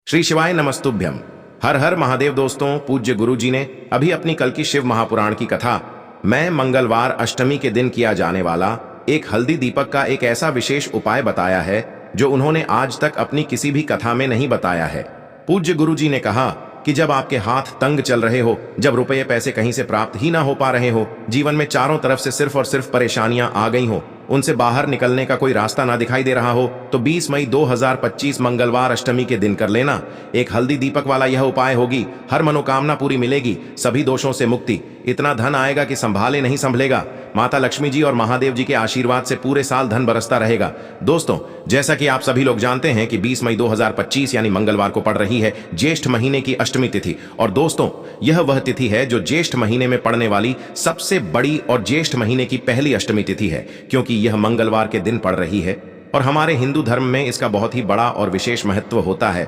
श्री शिवाय नमस्तुभ्यम। हर हर महादेव। दोस्तों, पूज्य गुरु जी ने अभी अपनी कल की शिव महापुराण की कथा मैं मंगलवार अष्टमी के दिन किया जाने वाला एक हल्दी दीपक का एक ऐसा विशेष उपाय बताया है जो उन्होंने आज तक अपनी किसी भी कथा में नहीं बताया है। पूज्य गुरु जी ने कहा कि जब आपके हाथ तंग चल रहे हो, जब रुपये पैसे कहीं से प्राप्त ही ना हो पा रहे हो, जीवन में चारों तरफ से सिर्फ और सिर्फ परेशानियां आ गई हो, उनसे बाहर निकलने का कोई रास्ता ना दिखाई दे रहा हो, तो 20 मई 2025 मंगलवार अष्टमी के दिन कर लेना। एक हल्दी दीपक वाला यह उपाय होगी, हर मनोकामना पूरी मिलेगी, सभी दोषों से मुक्ति, इतना धन आएगा कि संभाले नहीं संभलेगा। माता लक्ष्मी जी और महादेव जी के आशीर्वाद से पूरे साल धन बरसता रहेगा। दोस्तों, जैसा कि आप सभी लोग जानते हैं कि 20 मई 2025 यानी मंगलवार को पड़ रही है ज्येष्ठ महीने की अष्टमी तिथि। और दोस्तों, यह वह तिथि है जो ज्येष्ठ महीने में पड़ने वाली सबसे बड़ी और ज्येष्ठ महीने की पहली अष्टमी तिथि है, क्योंकि यह मंगलवार के दिन पड़ रही है और हमारे हिंदू धर्म में इसका बहुत ही बड़ा और विशेष महत्व होता है।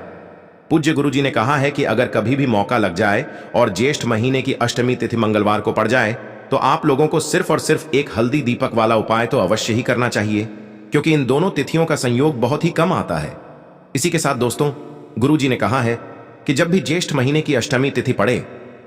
पूज्य गुरु जी ने कहा है कि अगर कभी भी मौका लग जाए और ज्येष्ठ महीने की अष्टमी तिथि मंगलवार को पड़ जाए तो आप लोगों को सिर्फ और सिर्फ एक हल्दी दीपक वाला उपाय तो अवश्य ही करना चाहिए, क्योंकि इन दोनों तिथियों का संयोग बहुत ही कम आता है। इसी के साथ दोस्तों, गुरु जी ने कहा है कि जब भी ज्येष्ठ महीने की अष्टमी तिथि पड़े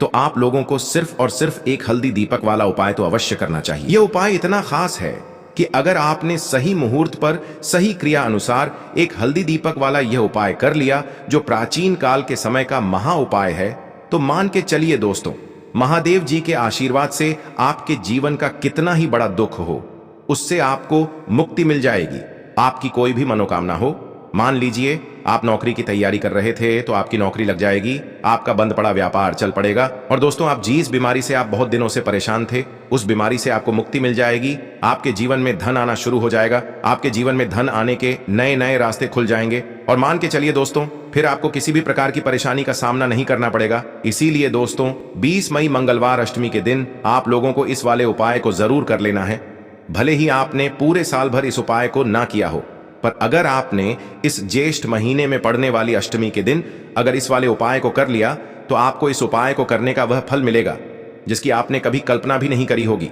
तो आप लोगों को सिर्फ और सिर्फ एक हल्दी दीपक वाला उपाय तो अवश्य करना चाहिए। यह उपाय इतना खास है कि अगर आपने सही मुहूर्त पर सही क्रिया अनुसार एक हल्दी दीपक वाला यह उपाय कर लिया, जो प्राचीन काल के समय का महा उपाय है, तो मान के चलिए दोस्तों, महादेव जी के आशीर्वाद से आपके जीवन का कितना ही बड़ा दुख हो, उससे आपको मुक्ति मिल जाएगी। आपकी कोई भी मनोकामना हो, मान लीजिए आप नौकरी की तैयारी कर रहे थे तो आपकी नौकरी लग जाएगी, आपका बंद पड़ा व्यापार चल पड़ेगा। और दोस्तों, आप जिस बीमारी से आप बहुत दिनों से परेशान थे, उस बीमारी से आपको मुक्ति मिल जाएगी। आपके जीवन में धन आना शुरू हो जाएगा, आपके जीवन में धन आने के नए नए रास्ते खुल जाएंगे। और मान के चलिए दोस्तों, फिर आपको किसी भी प्रकार की परेशानी का सामना नहीं करना पड़ेगा। इसीलिए दोस्तों, 20 मई मंगलवार अष्टमी के दिन आप लोगों को इस वाले उपाय को जरूर कर लेना है। भले ही आपने पूरे साल भर इस उपाय को ना किया हो, पर अगर आपने इस ज्येष्ठ महीने में पड़ने वाली अष्टमी के दिन अगर इस वाले उपाय को कर लिया तो आपको इस उपाय को करने का वह फल मिलेगा जिसकी आपने कभी कल्पना भी नहीं करी होगी।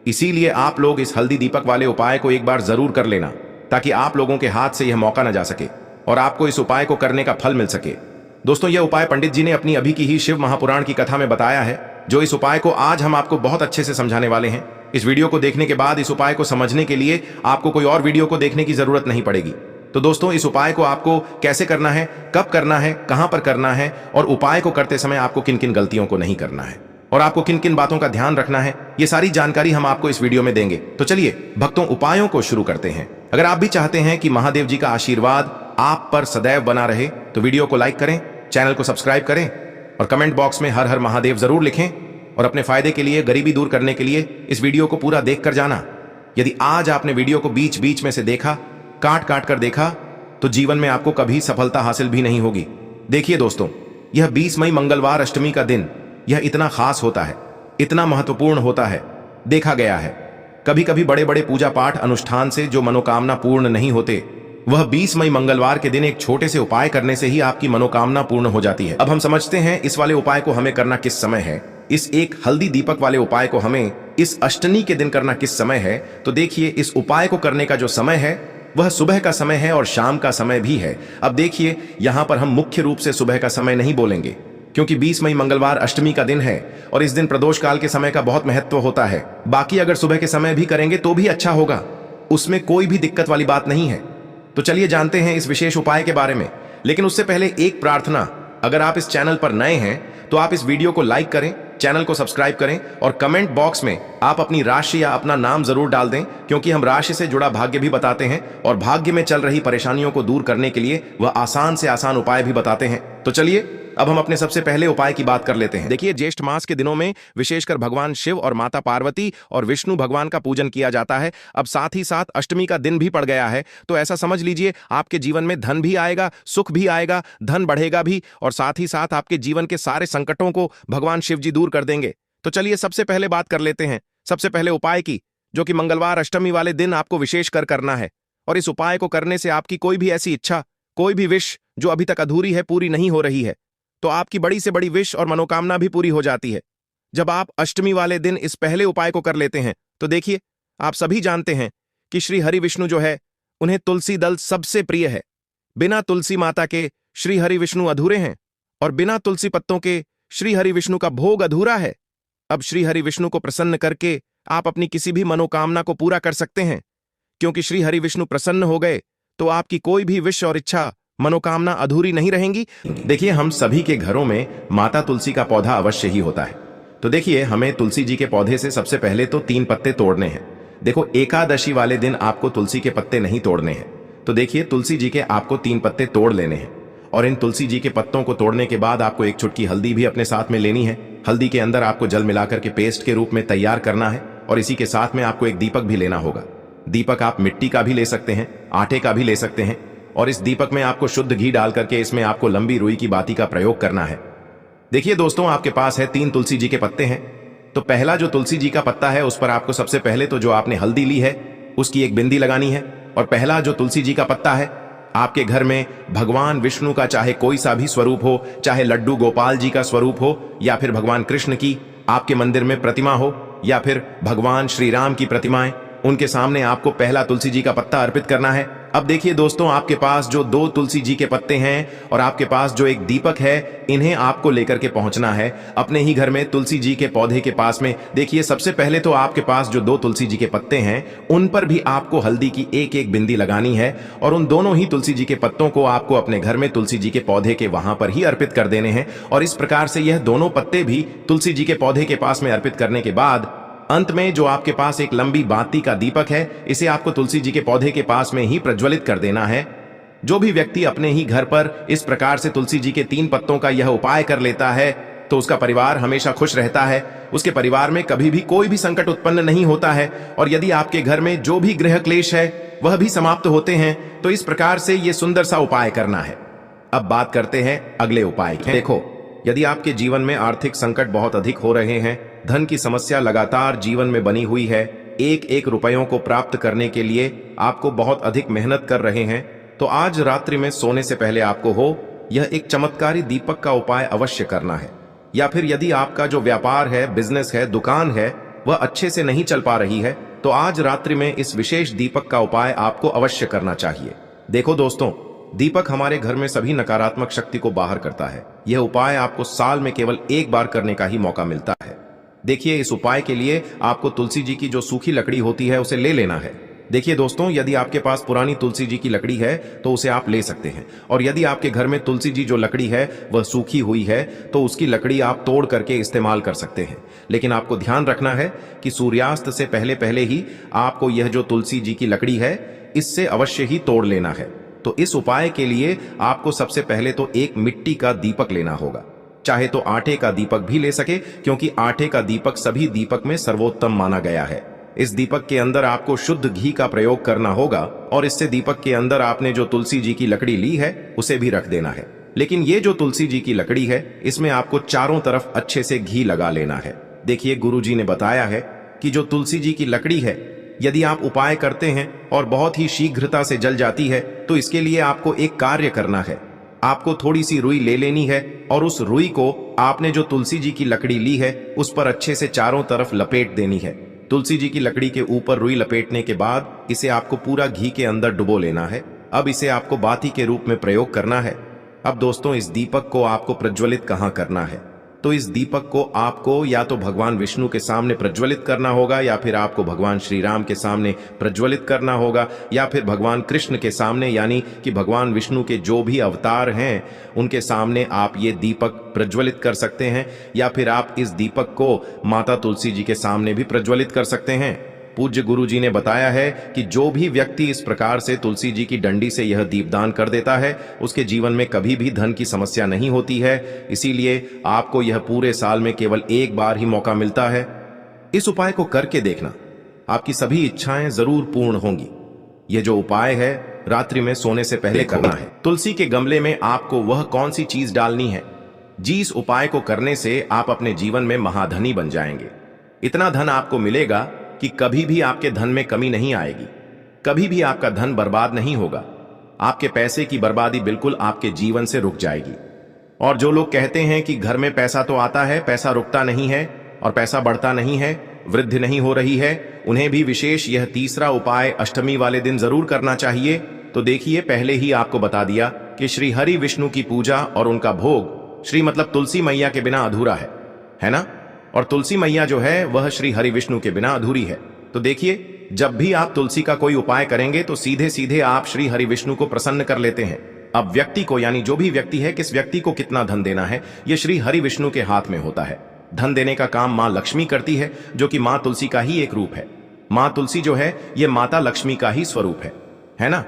इसीलिए आप लोग इस हल्दी दीपक वाले उपाय को एक बार जरूर कर लेना, ताकि आप लोगों के हाथ से यह मौका न जा सके और आपको इस उपाय को करने का फल मिल सके। दोस्तों, यह उपाय पंडित जी ने अपनी अभी की ही शिव महापुराण की कथा में बताया है, जो इस उपाय को आज हम आपको बहुत अच्छे से समझाने वाले हैं। इस वीडियो को देखने के बाद इस उपाय को समझने के लिए आपको कोई और वीडियो को देखने की जरूरत नहीं पड़ेगी। तो दोस्तों, इस उपाय को आपको कैसे करना है, कब करना है, कहां पर करना है और उपाय को करते समय आपको किन किन गलतियों को नहीं करना है और आपको किन किन बातों का ध्यान रखना है, ये सारी जानकारी हम आपको इस वीडियो में देंगे। तो चलिए भक्तों, उपायों को शुरू करते हैं। अगर आप भी चाहते हैं कि महादेव जी का आशीर्वाद आप पर सदैव बना रहे तो वीडियो को लाइक करें, चैनल को सब्सक्राइब करें और कमेंट बॉक्स में हर हर महादेव जरूर लिखें। और अपने फायदे के लिए, गरीबी दूर करने के लिए इस वीडियो को पूरा देख कर जाना। यदि आज आपने वीडियो को बीच बीच में से देखा, काट काट कर देखा, तो जीवन में आपको कभी सफलता हासिल भी नहीं होगी। देखिए दोस्तों, यह 20 मई मंगलवार अष्टमी का दिन यह इतना खास होता है, इतना महत्वपूर्ण होता है। देखा गया है कभी कभी बड़े बड़े पूजा पाठ अनुष्ठान से जो मनोकामना पूर्ण नहीं होते, वह 20 मई मंगलवार के दिन एक छोटे से उपाय करने से ही आपकी मनोकामना पूर्ण हो जाती है। अब हम समझते हैं इस वाले उपाय को हमें करना किस समय है। इस एक हल्दी दीपक वाले उपाय को हमें इस अष्टमी के दिन करना किस समय है। तो देखिए, इस उपाय को करने का जो समय है वह सुबह का समय है और शाम का समय भी है। अब देखिए, यहां पर हम मुख्य रूप से सुबह का समय नहीं बोलेंगे, क्योंकि 20 मई मंगलवार अष्टमी का दिन है और इस दिन प्रदोष काल के समय का बहुत महत्व होता है। बाकी अगर सुबह के समय भी करेंगे तो भी अच्छा होगा, उसमें कोई भी दिक्कत वाली बात नहीं है। तो चलिए जानते हैं इस विशेष उपाय के बारे में। लेकिन उससे पहले एक प्रार्थना, अगर आप इस चैनल पर नए हैं तो आप इस वीडियो को लाइक करें, चैनल को सब्सक्राइब करें और कमेंट बॉक्स में आप अपनी राशि या अपना नाम जरूर डाल दें, क्योंकि हम राशि से जुड़ा भाग्य भी बताते हैं और भाग्य में चल रही परेशानियों को दूर करने के लिए वह आसान से आसान उपाय भी बताते हैं। तो चलिए अब हम अपने सबसे पहले उपाय की बात कर लेते हैं। देखिए, ज्येष्ठ मास के दिनों में विशेषकर भगवान शिव और माता पार्वती और विष्णु भगवान का पूजन किया जाता है। अब साथ ही साथ अष्टमी का दिन भी पड़ गया है, तो ऐसा समझ लीजिए आपके जीवन में धन भी आएगा, सुख भी आएगा, धन बढ़ेगा भी और साथ ही साथ आपके जीवन के सारे संकटों को भगवान शिव जी दूर कर देंगे। तो चलिए सबसे पहले बात कर लेते हैं सबसे पहले उपाय की, जो कि मंगलवार अष्टमी वाले दिन आपको विशेष कर करना है। और इस उपाय को करने से आपकी कोई भी ऐसी इच्छा, कोई भी विश जो अभी तक अधूरी है, पूरी नहीं हो रही है, तो आपकी बड़ी से बड़ी विश और मनोकामना भी पूरी हो जाती है जब आप अष्टमी वाले दिन इस पहले उपाय को कर लेते हैं। तो देखिए, आप सभी जानते हैं कि श्री हरि विष्णु जो है, उन्हें तुलसी दल सबसे प्रिय है। बिना तुलसी माता के श्री हरि विष्णु अधूरे हैं और बिना तुलसी पत्तों के श्री हरि विष्णु का भोग अधूरा है। अब श्री हरि विष्णु को प्रसन्न करके आप अपनी किसी भी मनोकामना को पूरा कर सकते हैं, क्योंकि श्री हरि विष्णु प्रसन्न हो गए तो आपकी कोई भी विश और इच्छा मनोकामना अधूरी नहीं रहेंगी। देखिए, हम सभी के घरों में माता तुलसी का पौधा अवश्य ही होता है। तो देखिए, हमें तुलसी जी के पौधे से सबसे पहले तो 3 पत्ते तोड़ने हैं। देखो, एकादशी वाले दिन आपको तुलसी के पत्ते नहीं तोड़ने हैं। तो देखिए, तुलसी जी के आपको 3 पत्ते तोड़ लेने हैं और इन तुलसी जी के पत्तों को तोड़ने के बाद आपको एक चुटकी हल्दी भी अपने साथ में लेनी है। हल्दी के अंदर आपको जल मिलाकर के पेस्ट के रूप में तैयार करना है और इसी के साथ में आपको एक दीपक भी लेना होगा। दीपक आप मिट्टी का भी ले सकते हैं, आटे का भी ले सकते हैं और इस दीपक में आपको शुद्ध घी डाल करके इसमें आपको लंबी रुई की बाती का प्रयोग करना है। देखिए दोस्तों, आपके पास है 3 तुलसी जी के पत्ते हैं। तो पहला जो तुलसी जी का पत्ता है उस पर आपको सबसे पहले तो जो आपने हल्दी ली है उसकी एक बिंदी लगानी है। और पहला जो तुलसी जी का पत्ता है, आपके घर में भगवान विष्णु का चाहे कोई सा भी स्वरूप हो, चाहे लड्डू गोपाल जी का स्वरूप हो या फिर भगवान कृष्ण की आपके मंदिर में प्रतिमा हो या फिर भगवान श्री राम की प्रतिमाएं, उनके सामने आपको पहला तुलसी जी का पत्ता अर्पित करना है। अब देखिए दोस्तों, आपके पास जो 2 तुलसी जी के पत्ते हैं और आपके पास जो एक दीपक है, इन्हें आपको लेकर के पहुंचना है अपने ही घर में तुलसी जी के पौधे के पास में। देखिए, सबसे पहले तो आपके पास जो 2 तुलसी जी के पत्ते हैं उन पर भी आपको हल्दी की एक एक बिंदी लगानी है और उन दोनों ही तुलसी जी के पत्तों को आपको अपने घर में तुलसी जी के पौधे के वहां पर ही अर्पित कर देने हैं। और इस प्रकार से यह दोनों पत्ते भी तुलसी जी के पौधे के पास में अर्पित करने के बाद अंत में जो आपके पास एक लंबी बाती का दीपक है, इसे आपको तुलसी जी के पौधे के पास में ही प्रज्वलित कर देना है। जो भी व्यक्ति अपने ही घर पर इस प्रकार से तुलसी जी के 3 पत्तों का यह उपाय कर लेता है तो उसका परिवार हमेशा खुश रहता है। उसके परिवार में कभी भी कोई भी संकट उत्पन्न नहीं होता है और यदि आपके घर में जो भी गृह क्लेश है वह भी समाप्त होते हैं। तो इस प्रकार से यह सुंदर सा उपाय करना है। अब बात करते हैं अगले उपाय की। देखो, यदि आपके जीवन में आर्थिक संकट बहुत अधिक हो रहे हैं, धन की समस्या लगातार जीवन में बनी हुई है, एक एक रुपयों को प्राप्त करने के लिए आपको बहुत अधिक मेहनत कर रहे हैं, तो आज रात्रि में सोने से पहले आपको हो यह एक चमत्कारी दीपक का उपाय अवश्य करना है। या फिर यदि आपका जो व्यापार है, बिजनेस है, दुकान है, वह अच्छे से नहीं चल पा रही है, तो आज रात्रि में इस विशेष दीपक का उपाय आपको अवश्य करना चाहिए। देखो दोस्तों, दीपक हमारे घर में सभी नकारात्मक शक्ति को बाहर करता है। यह उपाय आपको साल में केवल एक बार करने का ही मौका मिलता है। देखिए, इस उपाय के लिए आपको तुलसी जी की जो सूखी लकड़ी होती है उसे ले लेना है। देखिए दोस्तों, यदि आपके पास पुरानी तुलसी जी की लकड़ी है तो उसे आप ले सकते हैं और यदि आपके घर में तुलसी जी जो लकड़ी है वह सूखी हुई है तो उसकी लकड़ी आप तोड़ करके इस्तेमाल कर सकते हैं। लेकिन आपको ध्यान रखना है कि सूर्यास्त से पहले पहले ही आपको यह जो तुलसी जी की लकड़ी है इससे अवश्य ही तोड़ लेना है। तो इस उपाय के लिए आपको सबसे पहले तो एक मिट्टी का दीपक लेना होगा, चाहे तो आटे का दीपक भी ले सके, क्योंकि आटे का दीपक सभी दीपक में सर्वोत्तम माना गया है। इस दीपक के अंदर आपको शुद्ध घी का प्रयोग करना होगा और इससे दीपक के अंदर आपने जो तुलसी जी की लकड़ी ली है उसे भी रख देना है। लेकिन ये जो तुलसी जी की लकड़ी है इसमें आपको चारों तरफ अच्छे से घी लगा लेना है। देखिए, गुरुजी ने बताया है कि जो तुलसी जी की लकड़ी है यदि आप उपाय करते हैं और बहुत ही शीघ्रता से जल जाती है तो इसके लिए आपको एक कार्य करना है। आपको थोड़ी सी रुई ले लेनी है और उस रुई को आपने जो तुलसी जी की लकड़ी ली है उस पर अच्छे से चारों तरफ लपेट देनी है। तुलसी जी की लकड़ी के ऊपर रुई लपेटने के बाद इसे आपको पूरा घी के अंदर डुबो लेना है। अब इसे आपको बाती के रूप में प्रयोग करना है। अब दोस्तों, इस दीपक को आपको प्रज्वलित कहाँ करना है? तो इस दीपक को आपको या तो भगवान विष्णु के सामने प्रज्वलित करना होगा या फिर आपको भगवान श्री राम के सामने प्रज्वलित करना होगा या फिर भगवान कृष्ण के सामने, यानी कि भगवान विष्णु के जो भी अवतार हैं उनके सामने आप ये दीपक प्रज्वलित कर सकते हैं। या फिर आप इस दीपक को माता तुलसी जी के सामने भी प्रज्वलित कर सकते हैं। पूज्य गुरु जी ने बताया है कि जो भी व्यक्ति इस प्रकार से तुलसी जी की डंडी से यह दीपदान कर देता है उसके जीवन में कभी भी धन की समस्या नहीं होती है। इसीलिए आपको यह पूरे साल में केवल एक बार ही मौका मिलता है। इस उपाय को करके देखना, आपकी सभी इच्छाएं जरूर पूर्ण होंगी। यह जो उपाय है रात्रि में सोने से पहले करना है। तुलसी के गमले में आपको वह कौन सी चीज डालनी है जिस उपाय को करने से आप अपने जीवन में महाधनी बन जाएंगे। इतना धन आपको मिलेगा कि कभी भी आपके धन में कमी नहीं आएगी, कभी भी आपका धन बर्बाद नहीं होगा। आपके पैसे की बर्बादी बिल्कुल आपके जीवन से रुक जाएगी। और जो लोग कहते हैं कि घर में पैसा तो आता है, पैसा रुकता नहीं है और पैसा बढ़ता नहीं है, वृद्धि नहीं हो रही है, उन्हें भी विशेष यह तीसरा उपाय अष्टमी वाले दिन जरूर करना चाहिए। तो देखिए, पहले ही आपको बता दिया कि श्री हरि विष्णु की पूजा और उनका भोग श्री मतलब तुलसी मैया के बिना अधूरा है ना? और तुलसी मैया जो है वह श्री हरि विष्णु के बिना अधूरी है। तो देखिए, जब भी आप तुलसी का कोई उपाय करेंगे तो सीधे सीधे आप श्री हरि विष्णु को प्रसन्न कर लेते हैं। अब व्यक्ति को, यानी जो भी व्यक्ति है, किस व्यक्ति को कितना धन देना है, यह श्री हरि विष्णु के हाथ में होता है। धन देने का काम मां लक्ष्मी करती है, जो कि मां तुलसी का ही एक रूप है। मां तुलसी जो है यह माता लक्ष्मी का ही स्वरूप है ना?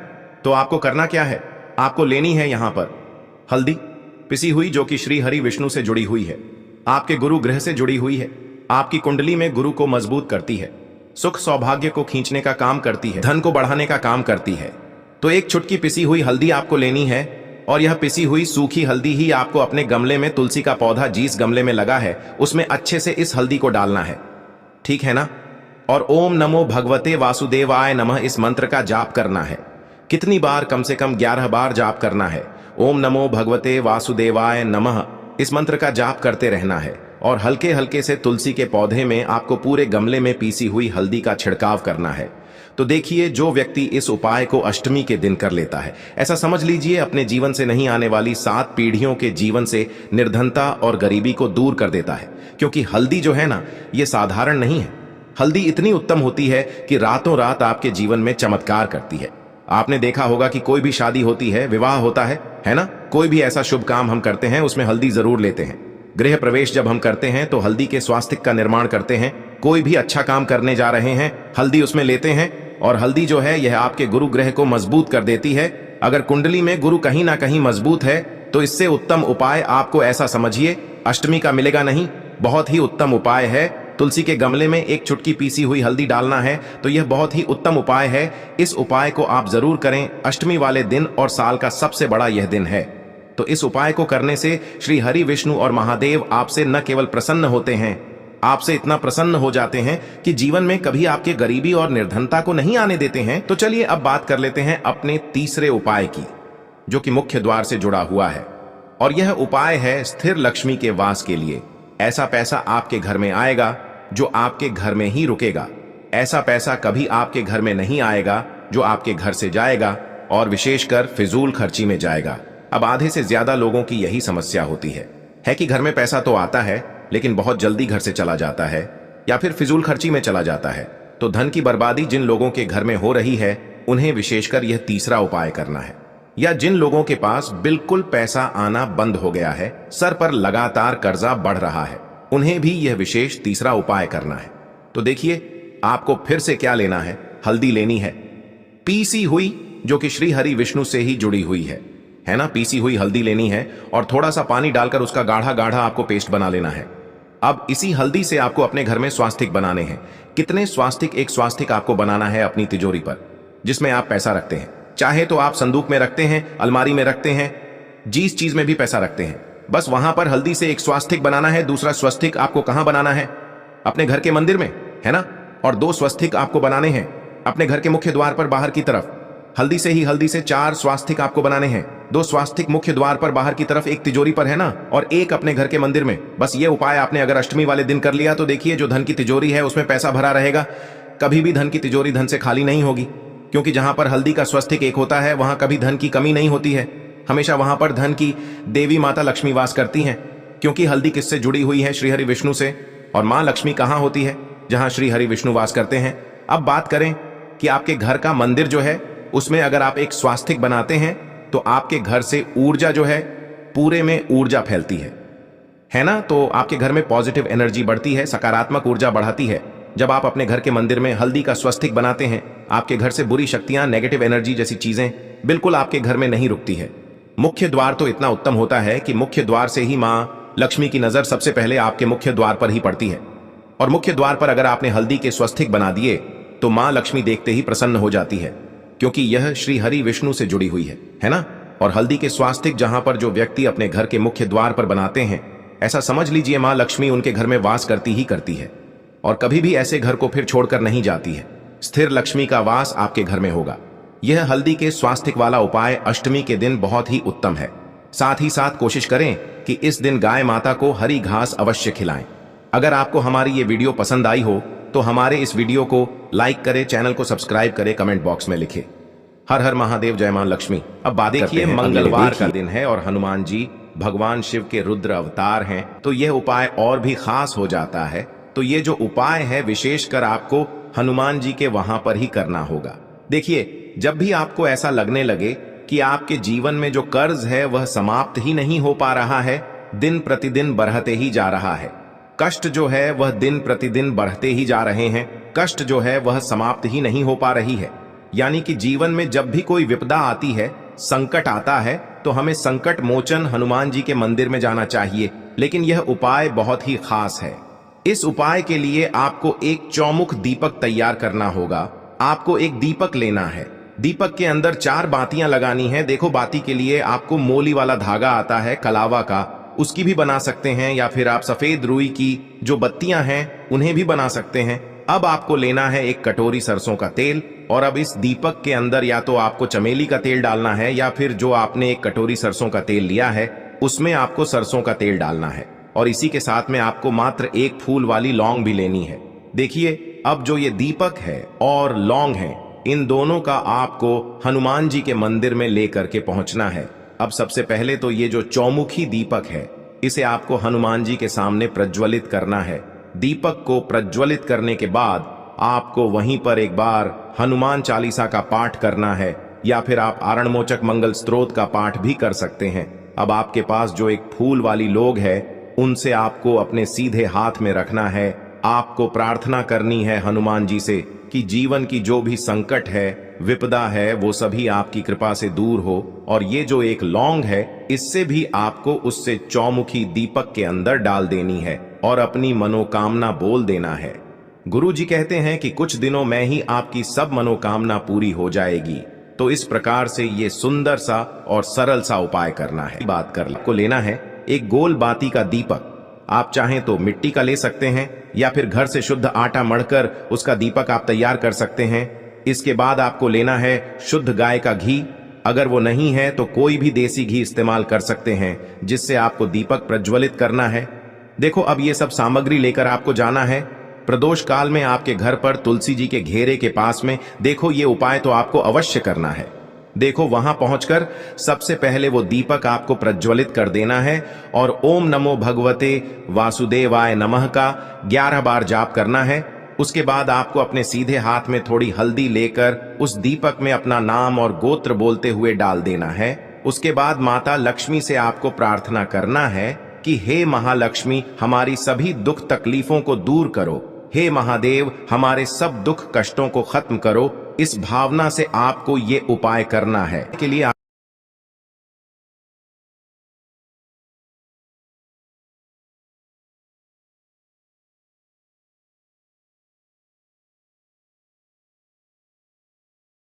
तो आपको करना क्या है? आपको लेनी है यहां पर हल्दी पिसी हुई, जो कि श्री हरि विष्णु से जुड़ी हुई है, आपके गुरु ग्रह से जुड़ी हुई है, आपकी कुंडली में गुरु को मजबूत करती है, सुख सौभाग्य को खींचने का काम करती है, धन को बढ़ाने का काम करती है। तो एक चुटकी पिसी हुई हल्दी आपको लेनी है, और यह पिसी हुई सूखी हल्दी ही आपको अपने गमले में, तुलसी का पौधा जिस गमले में लगा है उसमें अच्छे से इस हल्दी को डालना है, ठीक है ना? और ओम नमो भगवते वासुदेवाय नमः इस मंत्र का जाप करना है। कितनी बार? कम से कम 11 बार जाप करना है। ओम नमो भगवते वासुदेवाय नमः इस मंत्र का जाप करते रहना है, और हल्के हल्के से तुलसी के पौधे में आपको पूरे गमले में पीसी हुई हल्दी का छिड़काव करना है। तो देखिए, जो व्यक्ति इस उपाय को अष्टमी के दिन कर लेता है, ऐसा समझ लीजिए अपने जीवन से नहीं आने वाली 7 पीढ़ियों के जीवन से निर्धनता और गरीबी को दूर कर देता है। क्योंकि हल्दी जो है ना, ये साधारण नहीं है। हल्दी इतनी उत्तम होती है कि रातों रात आपके जीवन में चमत्कार करती है। आपने देखा होगा कि कोई भी शादी होती है, विवाह होता है ना? कोई भी ऐसा शुभ काम हम करते हैं उसमें हल्दी जरूर लेते हैं। गृह प्रवेश जब हम करते हैं तो हल्दी के स्वास्तिक का निर्माण करते हैं। कोई भी अच्छा काम करने जा रहे हैं, हल्दी उसमें लेते हैं। और हल्दी जो है यह आपके गुरु ग्रह को मजबूत कर देती है। अगर कुंडली में गुरु कहीं ना कहीं मजबूत है तो इससे उत्तम उपाय आपको, ऐसा समझिए, अष्टमी का मिलेगा नहीं। बहुत ही उत्तम उपाय है। तुलसी के गमले में एक चुटकी पीसी हुई हल्दी डालना है, तो यह बहुत ही उत्तम उपाय है। इस उपाय को आप जरूर करें अष्टमी वाले दिन, और साल का सबसे बड़ा यह दिन है। तो इस उपाय को करने से श्री हरि विष्णु और महादेव आपसे न केवल प्रसन्न होते हैं, आपसे इतना प्रसन्न हो जाते हैं कि जीवन में कभी आपके गरीबी और निर्धनता को नहीं आने देते हैं। तो चलिए अब बात कर लेते हैं अपने तीसरे उपाय की, जो कि मुख्य द्वार से जुड़ा हुआ है। और यह उपाय है स्थिर लक्ष्मी के वास के लिए। ऐसा पैसा आपके घर में आएगा जो आपके घर में ही रुकेगा। ऐसा पैसा कभी आपके घर में नहीं आएगा जो आपके घर से जाएगा, और विशेषकर फिजूल खर्ची में जाएगा। अब आधे से ज्यादा लोगों की यही समस्या होती है कि घर में पैसा तो आता है लेकिन बहुत जल्दी घर से चला जाता है, या फिर फिजूल खर्ची में चला जाता है। तो धन की बर्बादी जिन लोगों के घर में हो रही है, उन्हें विशेषकर यह तीसरा उपाय करना है। या जिन लोगों के पास बिल्कुल पैसा आना बंद हो गया है, सर पर लगातार कर्जा बढ़ रहा है, उन्हें भी यह विशेष तीसरा उपाय करना है। तो देखिए, आपको फिर से क्या लेना है? हल्दी लेनी है पीसी हुई, जो कि श्री हरि विष्णु से ही जुड़ी हुई है ना? पीसी हुई हल्दी लेनी है, और थोड़ा सा पानी डालकर उसका गाढ़ा गाढ़ा आपको पेस्ट बना लेना है। अब इसी हल्दी से आपको अपने घर में स्वास्तिक बनाने हैं। कितने स्वास्तिक? एक स्वास्तिक आपको बनाना है अपनी तिजोरी पर, जिसमें आप पैसा रखते हैं। चाहे तो आप संदूक में रखते हैं, अलमारी में रखते हैं, जिस चीज में भी पैसा रखते हैं, बस वहां पर हल्दी से एक स्वास्तिक बनाना है। दूसरा स्वस्तिक आपको कहां बनाना है? अपने घर के मंदिर में, है ना? और 2 स्वस्तिक आपको बनाने हैं अपने घर के मुख्य द्वार पर बाहर की तरफ। हल्दी से 4 स्वास्तिक आपको बनाने हैं। 2 स्वास्तिक मुख्य द्वार पर बाहर की तरफ, एक तिजोरी पर, है ना? और एक अपने घर के मंदिर में। बस ये उपाय आपने अगर अष्टमी वाले दिन कर लिया तो देखिए, जो धन की तिजोरी है उसमें पैसा भरा रहेगा। कभी भी धन की तिजोरी धन से खाली नहीं होगी, क्योंकि जहां पर हल्दी का स्वस्तिक एक होता है वहां कभी धन की कमी नहीं होती है। हमेशा वहां पर धन की देवी माता लक्ष्मी वास करती हैं, क्योंकि हल्दी किससे जुड़ी हुई है? श्री हरि विष्णु से। और मां लक्ष्मी कहां होती है? जहां श्री हरि विष्णु वास करते हैं। अब बात करें कि आपके घर का मंदिर जो है उसमें अगर आप एक स्वास्तिक बनाते हैं तो आपके घर से ऊर्जा जो है, पूरे में ऊर्जा फैलती है ना? तो आपके घर में पॉजिटिव एनर्जी बढ़ती है, सकारात्मक ऊर्जा बढ़ाती है। जब आप अपने घर के मंदिर में हल्दी का स्वस्तिक बनाते हैं, आपके घर से बुरी शक्तियां, नेगेटिव एनर्जी जैसी चीजें बिल्कुल आपके घर में नहीं रुकती है। मुख्य द्वार तो इतना उत्तम होता है कि मुख्य द्वार से ही मां लक्ष्मी की नजर सबसे पहले आपके मुख्य द्वार पर ही पड़ती है। और मुख्य द्वार पर अगर आपने हल्दी के स्वस्तिक बना दिए तो मां लक्ष्मी देखते ही प्रसन्न हो जाती है, क्योंकि यह श्री हरि विष्णु से जुड़ी हुई है ना? और हल्दी के स्वास्तिक जहां पर जो व्यक्ति अपने घर के मुख्य द्वार पर बनाते हैं, ऐसा समझ लीजिए मां लक्ष्मी उनके घर में वास करती ही करती है, और कभी भी ऐसे घर को फिर छोड़कर नहीं जाती है। स्थिर लक्ष्मी का वास आपके घर में होगा। यह हल्दी के स्वास्तिक वाला उपाय अष्टमी के दिन बहुत ही उत्तम है। साथ ही साथ कोशिश करें कि इस दिन गाय माता को हरी घास अवश्य खिलाएं। अगर आपको हमारी ये वीडियो पसंद आई हो तो हमारे इस वीडियो को लाइक करें, चैनल को सब्सक्राइब करें, कमेंट बॉक्स में लिखें। हर हर महादेव, जय मां लक्ष्मी। अब बात देखिए, मंगलवार का दिन है और हनुमान जी भगवान शिव के रुद्र अवतार हैं, तो यह उपाय और भी खास हो जाता है। तो ये जो उपाय है विशेषकर आपको हनुमान जी के वहां पर ही करना होगा। देखिए, जब भी आपको ऐसा लगने लगे कि आपके जीवन में जो कर्ज है वह समाप्त ही नहीं हो पा रहा है, दिन प्रतिदिन बढ़ते ही जा रहा है, कष्ट जो है वह दिन प्रतिदिन बढ़ते ही जा रहे हैं, कष्ट जो है वह समाप्त ही नहीं हो पा रही है, यानी कि जीवन में जब भी कोई विपदा आती है, संकट आता है, तो हमें संकट मोचन हनुमान जी के मंदिर में जाना चाहिए। लेकिन यह उपाय बहुत ही खास है। इस उपाय के लिए आपको एक चौमुख दीपक तैयार करना होगा। आपको एक दीपक लेना है, दीपक के अंदर 4 बातियां लगानी है। देखो, बाती के लिए आपको मोली वाला धागा आता है कलावा का, उसकी भी बना सकते हैं, या फिर आप सफेद रुई की जो बत्तियां हैं उन्हें भी बना सकते हैं। अब आपको लेना है एक कटोरी सरसों का तेल, और अब इस दीपक के अंदर या तो आपको चमेली का तेल डालना है, या फिर जो आपने एक कटोरी सरसों का तेल लिया है उसमें आपको सरसों का तेल डालना है, और इसी के साथ में आपको मात्र एक फूल वाली लौंग भी लेनी है। देखिए, अब जो ये दीपक है और लौंग है, इन दोनों का आपको हनुमान जी के मंदिर में लेकर के पहुंचना है। अब सबसे पहले तो ये जो चौमुखी दीपक है, इसे आपको हनुमान जी के सामने प्रज्वलित करना है। दीपक को प्रज्वलित करने के बाद आपको वहीं पर एक बार हनुमान चालीसा का पाठ करना है, या फिर आप आरणमोचक मंगल स्तोत्र का पाठ भी कर सकते हैं। अब आपके पास जो एक फूल वाली लोग है, उनसे आपको अपने सीधे हाथ में रखना है। आपको प्रार्थना करनी है हनुमान जी से कि जीवन की जो भी संकट है, विपदा है, वो सभी आपकी कृपा से दूर हो। और ये जो एक लौंग है, इससे भी आपको उससे चौमुखी दीपक के अंदर डाल देनी है और अपनी मनोकामना बोल देना है। गुरु जी कहते हैं कि कुछ दिनों में ही आपकी सब मनोकामना पूरी हो जाएगी। तो इस प्रकार से ये सुंदर सा और सरल सा उपाय करना है। बात कर को लेना है एक गोल बाती का दीपक। आप चाहें तो मिट्टी का ले सकते हैं, या फिर घर से शुद्ध आटा मढ़कर उसका दीपक आप तैयार कर सकते हैं। इसके बाद आपको लेना है शुद्ध गाय का घी। अगर वो नहीं है तो कोई भी देसी घी इस्तेमाल कर सकते हैं, जिससे आपको दीपक प्रज्वलित करना है। देखो, अब ये सब सामग्री लेकर आपको जाना है प्रदोष काल में आपके घर पर तुलसी जी के घेरे के पास में। देखो, ये उपाय तो आपको अवश्य करना है। देखो, वहां पहुंचकर सबसे पहले वो दीपक आपको प्रज्वलित कर देना है और ओम नमो भगवते वासुदेवाय नमः का 11 बार जाप करना है। उसके बाद आपको अपने सीधे हाथ में थोड़ी हल्दी लेकर उस दीपक में अपना नाम और गोत्र बोलते हुए डाल देना है। उसके बाद माता लक्ष्मी से आपको प्रार्थना करना है कि हे महालक्ष्मी, हमारी सभी दुख तकलीफों को दूर करो। हे महादेव, हमारे सब दुख कष्टों को खत्म करो। इस भावना से आपको ये उपाय करना है। के लिए